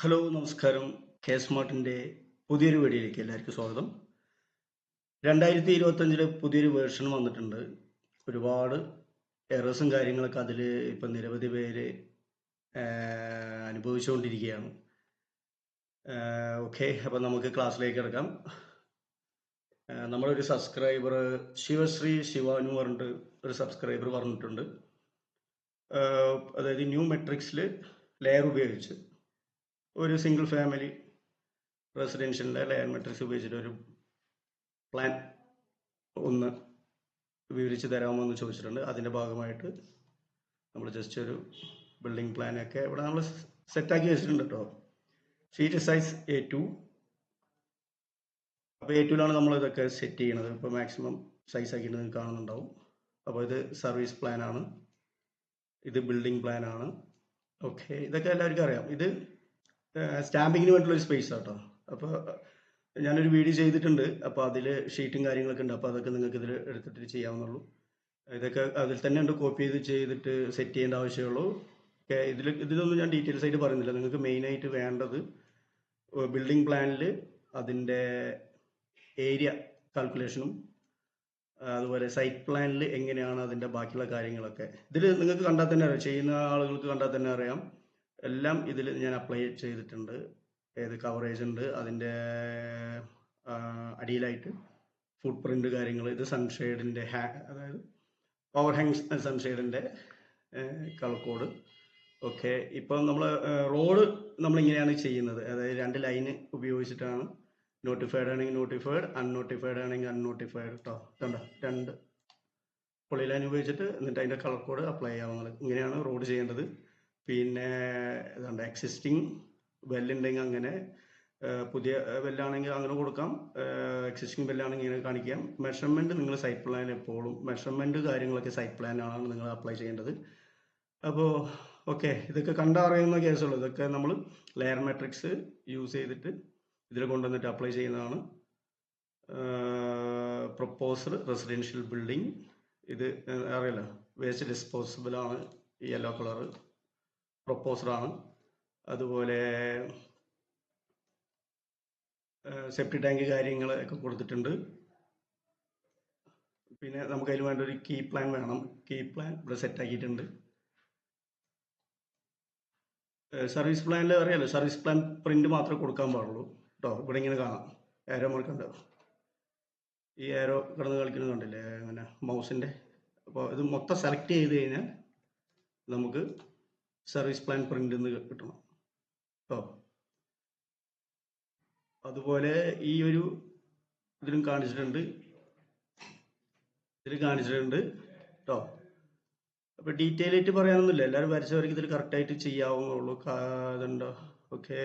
Hello നമസ്കാരം. K സ്മാർട്ടിൻ്റെ പുതിയൊരു വീഡിയോയിലേക്ക് എല്ലാവർക്കും സ്വാഗതം. 2025 പുതിയൊരു വേർഷൻ വന്നിട്ടുണ്ട്. ഒരുപാട് എറേഴ്സും കാര്യങ്ങളൊക്കെ അതിൽ ഇപ്പം നിരവധി പേര് അനുഭവിച്ചുകൊണ്ടിരിക്കുകയാണ്. ഓക്കെ, അപ്പം നമുക്ക് ക്ലാസ്സിലേക്ക് കിടക്കാം. നമ്മളൊരു സബ്സ്ക്രൈബർ ശിവശ്രീ ശിവാനു പറഞ്ഞിട്ട് ഒരു സബ്സ്ക്രൈബർ പറഞ്ഞിട്ടുണ്ട്. അതായത് ന്യൂ മെട്രിക്സിൽ ലെയർ ഉപയോഗിച്ച് ഒരു സിംഗിൾ ഫാമിലി റെസിഡൻഷ്യലിൻ്റെ ലെയർ മെട്രിക്സ് ഉപയോഗിച്ചിട്ട് ഒരു പ്ലാൻ ഒന്ന് വിവരിച്ച് തരാമോ എന്ന് ചോദിച്ചിട്ടുണ്ട്. അതിൻ്റെ ഭാഗമായിട്ട് നമ്മൾ ജസ്റ്റ് ഒരു ബിൽഡിംഗ് പ്ലാനൊക്കെ ഇവിടെ നമ്മൾ സെറ്റാക്കി വെച്ചിട്ടുണ്ട് കേട്ടോ. Sheet size A2. അപ്പോൾ A2ലാണ് നമ്മൾ ഇതൊക്കെ സെറ്റ് ചെയ്യണത്. ഇപ്പോൾ മാക്സിമം സൈസ് ആക്കിയിട്ട് നിങ്ങൾക്ക് കാണുന്നുണ്ടാവും. അപ്പോൾ ഇത് സർവീസ് പ്ലാനാണ്, ഇത് ബിൽഡിംഗ് പ്ലാനാണ്. ഓക്കെ, ഇതൊക്കെ എല്ലാവർക്കും അറിയാം. ഇത് സ്റ്റാമ്പിങ്ങിന് വേണ്ടിയുള്ളൊരു സ്പേസ് ആട്ടോ. അപ്പോൾ ഞാനൊരു വീഡിയോ ചെയ്തിട്ടുണ്ട്. അപ്പോൾ അതിൽ ഷീറ്റും കാര്യങ്ങളൊക്കെ ഉണ്ട്. അപ്പോൾ അതൊക്കെ നിങ്ങൾക്ക് ഇതിൽ എടുത്തിട്ട് ചെയ്യാവുന്നുള്ളൂ. ഇതൊക്കെ അതിൽ തന്നെ ഉണ്ട്, കോപ്പി ചെയ്തിട്ട് സെറ്റ് ചെയ്യേണ്ട ആവശ്യമുള്ളൂ. ഓക്കെ, ഇതിലൊന്നും ഞാൻ ഡീറ്റെയിൽസ് ആയിട്ട് പറയുന്നില്ല. നിങ്ങൾക്ക് മെയിനായിട്ട് വേണ്ടത് ബിൽഡിംഗ് പ്ലാനിൽ അതിൻ്റെ ഏരിയ കാൽക്കുലേഷനും അതുപോലെ സൈറ്റ് പ്ലാനിൽ എങ്ങനെയാണ് അതിൻ്റെ ബാക്കിയുള്ള കാര്യങ്ങളൊക്കെ ഇതിൽ നിങ്ങൾക്ക് കണ്ടാൽ തന്നെ അറിയാം. ചെയ്യുന്ന ആളുകൾക്ക് കണ്ടാൽ തന്നെ അറിയാം. എല്ലാം ഇതിൽ ഞാൻ അപ്ലൈ ചെയ്തിട്ടുണ്ട്. ഏത് കവറേജ് ഉണ്ട്, അതിൻ്റെ അടിയിലായിട്ട് ഫുട് പ്രിൻ്റ് കാര്യങ്ങൾ, ഇത് സൺഷെയ്ഡിൻ്റെ അതായത് ഓവർ ഹാങ് സൺഷെയ്ഡിൻ്റെ കളർ കോഡ്. ഓക്കെ, ഇപ്പം നമ്മൾ റോഡ് നമ്മളിങ്ങനെയാണ് ചെയ്യുന്നത്. അതായത് 2 ലൈന് ഉപയോഗിച്ചിട്ടാണ്. നോട്ടിഫൈഡ് ആണെങ്കിൽ നോട്ടിഫൈഡ്, അൺനോട്ടിഫൈഡ് ആണെങ്കിൽ അൺനോട്ടിഫൈഡ് കേട്ടോ. കണ്ടോ, 2 പൊളി ലൈൻ ഉപയോഗിച്ചിട്ട് എന്നിട്ട് അതിൻ്റെ കളർ കോഡ് അപ്ലൈ ചെയ്യാവുന്നത്. ഇങ്ങനെയാണ് റോഡ് ചെയ്യേണ്ടത്. പിന്നെ ഇതുണ്ട് എക്സിസ്റ്റിംഗ് വെല്ലുണ്ടെങ്കിൽ അങ്ങനെ, പുതിയ വെല്ലാണെങ്കിൽ അങ്ങനെ കൊടുക്കാം, എക്സിസ്റ്റിംഗ് വെല്ലാണെങ്കിൽ ഇങ്ങനെ കാണിക്കാം. മെഷർമെൻറ്റ് നിങ്ങൾ സൈറ്റ് പ്ലാൻ എപ്പോഴും മെഷർമെൻറ്റ് കാര്യങ്ങളൊക്കെ സൈറ്റ് പ്ലാനാണ് നിങ്ങൾ അപ്ലൈ ചെയ്യേണ്ടത്. അപ്പോൾ ഓക്കെ, ഇതൊക്കെ കണ്ടറിയുന്ന കേസുള്ളൂ. ഇതൊക്കെ നമ്മൾ ലെയർ മെട്രിക്സ് യൂസ് ചെയ്തിട്ട് ഇതിൽ കൊണ്ടുവന്നിട്ട് അപ്ലൈ ചെയ്യുന്നതാണ്. പ്രൊപ്പോസ്ഡ് റെസിഡൻഷ്യൽ ബിൽഡിംഗ്, ഇത് അറിയില്ല, വേസ്റ്റ് ഡിസ്പോസിബിളാണ്, യെല്ലോ കളർ പ്രൊപ്പോസറാണ്. അതുപോലെ സെപ്റ്റി ടാങ്ക് കാര്യങ്ങളൊക്കെ കൊടുത്തിട്ടുണ്ട്. പിന്നെ നമുക്ക് അതിന് വേണ്ട ഒരു കീ പ്ലാൻ വേണം. കീ പ്ലാൻ ഇവിടെ സെറ്റ് ആക്കിയിട്ടുണ്ട്. സർവീസ് പ്ലാനിൽ അറിയാലോ, സർവീസ് പ്ലാൻ പ്രിന്റ് മാത്രമേ കൊടുക്കാൻ പാടുള്ളൂ കേട്ടോ. ഇവിടെ ഇങ്ങനെ കാണാം, ഏരോ മാർക്ക് ഉണ്ട്. ഈ ഏരോ കിടന്ന് കളിക്കുന്നത് കണ്ടില്ലേ, അങ്ങനെ മൗസിൻ്റെ. അപ്പോൾ ഇത് മൊത്തം സെലക്ട് ചെയ്ത് കഴിഞ്ഞാൽ നമുക്ക് സർവീസ് പ്ലാൻ പ്രിന്റ് എന്ന് കിട്ടണം കേട്ടോ. അതുപോലെ ഈ ഒരു ഇതിലും കാണിച്ചിട്ടുണ്ട് കേട്ടോ. അപ്പോൾ ഡീറ്റെയിൽ ആയിട്ട് പറയാനൊന്നുമില്ല, എല്ലാവരും വരച്ചവർക്ക് ഇതിൽ കറക്റ്റായിട്ട് ചെയ്യാവുന്നുള്ളൂ. ഇതുണ്ടോ? ഓക്കെ,